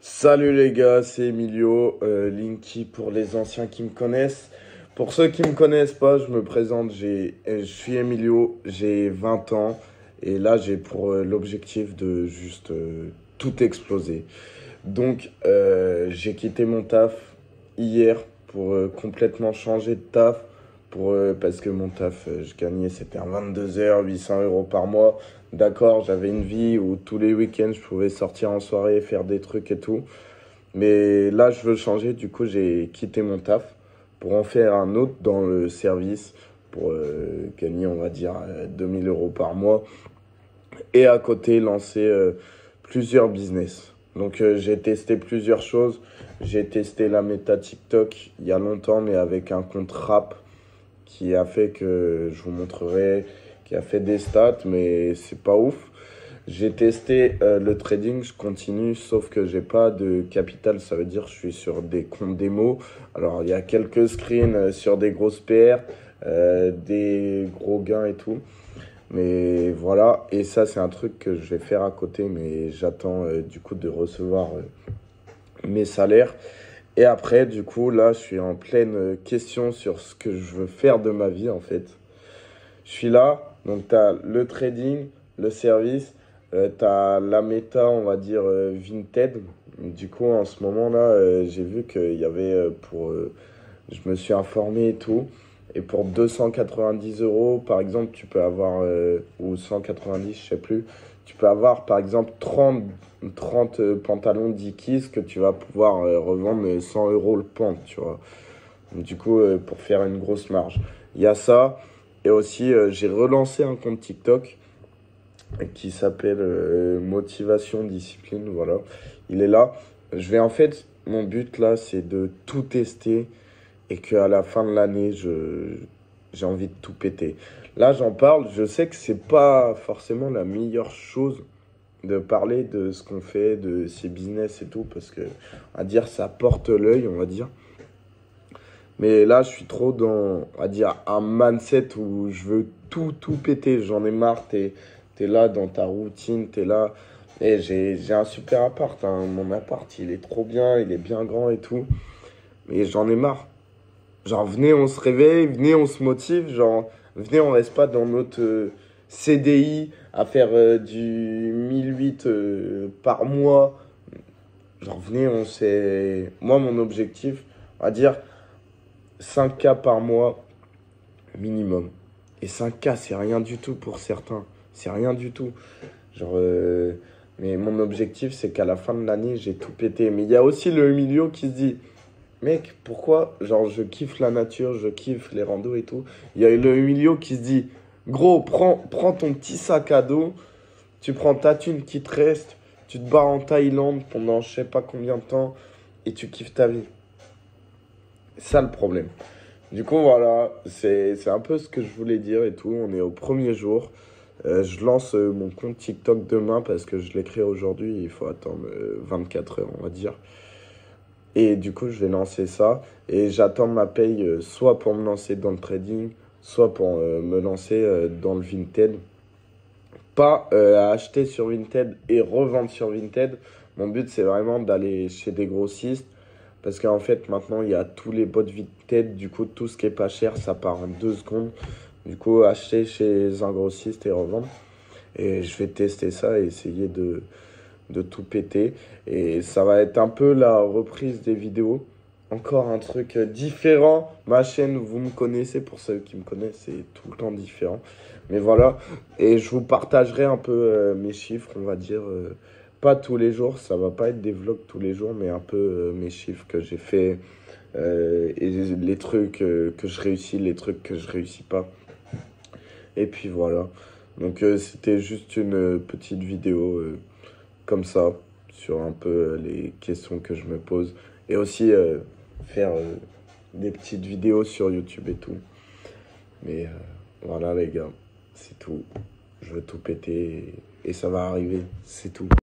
Salut les gars, c'est Emilio, Linky pour les anciens qui me connaissent. Pour ceux qui me connaissent pas, je me présente, je suis Emilio, j'ai 20 ans et là j'ai pour l'objectif de juste tout exploser. Donc j'ai quitté mon taf hier pour complètement changer de taf parce que mon taf, je gagnais, c'était à 22 heures, 800 euros par mois. D'accord, j'avais une vie où tous les week-ends, je pouvais sortir en soirée, faire des trucs et tout. Mais là, je veux changer. Du coup, j'ai quitté mon taf pour en faire un autre dans le service pour gagner, on va dire, 2000 euros par mois. Et à côté, lancer plusieurs business. Donc, j'ai testé plusieurs choses. J'ai testé la méta TikTok il y a longtemps, mais avec un compte rap qui a fait que je vous montrerai, qui a fait des stats, mais c'est pas ouf. J'ai testé le trading, je continue, sauf que j'ai pas de capital, ça veut dire que je suis sur des comptes démo. Alors il y a quelques screens sur des grosses PR, des gros gains et tout. Mais voilà, et ça c'est un truc que je vais faire à côté, mais j'attends du coup de recevoir mes salaires. Et après, du coup, là, je suis en pleine question sur ce que je veux faire de ma vie, en fait. Je suis là, donc tu as le trading, le service, tu as la méta, on va dire, Vinted. Du coup, en ce moment-là, j'ai vu qu'il y avait je me suis informé et tout. Et pour 290 euros, par exemple, tu peux avoir, ou 190, je sais plus, tu peux avoir, par exemple, 30 pantalons Dickies que tu vas pouvoir revendre 100 euros le pant, tu vois. Du coup, pour faire une grosse marge. Il y a ça. Et aussi, j'ai relancé un compte TikTok qui s'appelle Motivation Discipline. Voilà, il est là. Mon but là, c'est de tout tester et qu'à la fin de l'année, j'ai envie de tout péter. Là, j'en parle. Je sais que c'est pas forcément la meilleure chose de parler de ce qu'on fait, de ses business et tout, parce que, à dire, ça porte l'œil, on va dire. Mais là, je suis trop dans, on va dire, un mindset où je veux tout péter. J'en ai marre, t'es là dans ta routine, t'es là. Et j'ai un super appart, hein. Mon appart, il est trop bien, il est bien grand et tout. Mais j'en ai marre. Genre, venez, on se réveille, venez, on se motive. Genre, venez, on reste pas dans notre CDI à faire du 1008 par mois. Genre, venez, on sait. Moi, mon objectif, on va dire 5K par mois minimum. Et 5K, c'est rien du tout pour certains. C'est rien du tout. Genre, mais mon objectif, c'est qu'à la fin de l'année, j'ai tout pété. Mais il y a aussi le milieu qui se dit, mec, pourquoi? Genre, je kiffe la nature, je kiffe les randos et tout. Il y a le milieu qui se dit, gros, prends ton petit sac à dos, tu prends ta thune qui te reste, tu te barres en Thaïlande pendant je sais pas combien de temps et tu kiffes ta vie. C'est ça le problème. Du coup, voilà, c'est un peu ce que je voulais dire et tout. On est au premier jour. Je lance mon compte TikTok demain parce que je l'ai créé aujourd'hui. Il faut attendre 24 heures, on va dire. Et du coup, je vais lancer ça. Et j'attends ma paye soit pour me lancer dans le trading, soit pour me lancer dans le Vinted. Pas à acheter sur Vinted et revendre sur Vinted. Mon but, c'est vraiment d'aller chez des grossistes. Parce qu'en fait, maintenant, il y a tous les bots Vinted. Du coup, tout ce qui est pas cher, ça part en 2 secondes. Du coup, acheter chez un grossiste et revendre. Et je vais tester ça et essayer de tout péter. Et ça va être un peu la reprise des vidéos. Encore un truc différent. Ma chaîne, vous me connaissez, pour ceux qui me connaissent, c'est tout le temps différent. Mais voilà. Et je vous partagerai un peu mes chiffres, on va dire. Pas tous les jours, ça va pas être des vlogs tous les jours, mais un peu mes chiffres que j'ai fait. Et les trucs que je réussis, les trucs que je réussis pas. Et puis voilà. Donc c'était juste une petite vidéo comme ça, sur un peu les questions que je me pose. Et aussi faire des petites vidéos sur YouTube et tout. Mais voilà les gars, c'est tout. Je veux tout péter et ça va arriver, c'est tout.